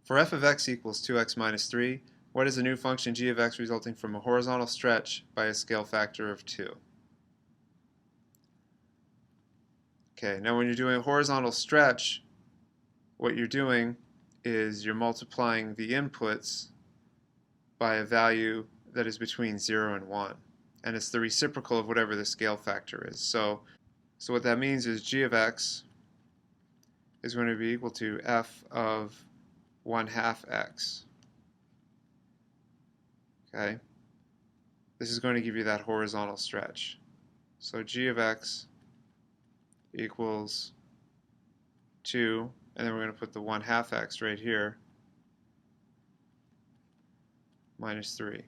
For f of x equals 2x minus 3, what is a new function g of x resulting from a horizontal stretch by a scale factor of 2? Okay, now when you're doing a horizontal stretch, what you're doing is you're multiplying the inputs by a value that is between 0 and 1. And it's the reciprocal of whatever the scale factor is. So what that means is g of x is going to be equal to f of 1/2 x. Okay? This is going to give you that horizontal stretch. So g of x equals 2, and then we're going to put the 1/2 x right here, minus 3.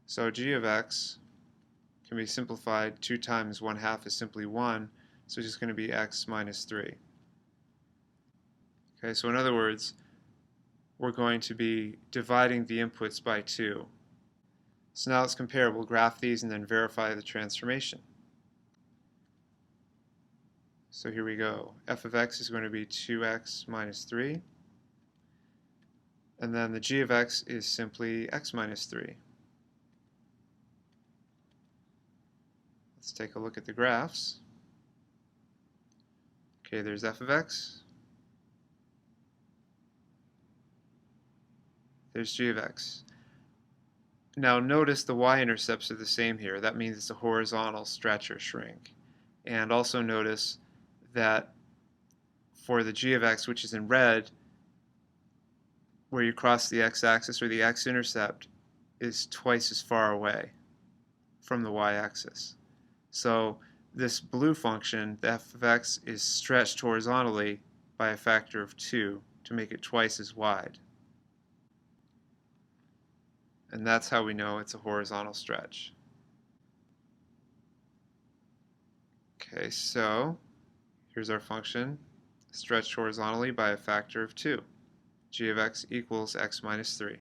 So g of x can be simplified. 2 times 1/2 is simply 1, so it's just going to be x minus 3. Okay, so in other words, we're going to be dividing the inputs by 2. So now let's compare. We'll graph these and then verify the transformation. So here we go. F of x is going to be 2x minus 3. And then the g of x is simply x minus 3. Let's take a look at the graphs. Okay, there's f of x. There's g of x. Now notice the y-intercepts are the same here. That means it's a horizontal stretch or shrink. And also notice that for the g of x, which is in red, where you cross the x-axis or the x-intercept is twice as far away from the y-axis. So this blue function, the f of x, is stretched horizontally by a factor of 2 to make it twice as wide. And that's how we know it's a horizontal stretch. Okay, so here's our function, stretched horizontally by a factor of 2. G of x equals x minus 3.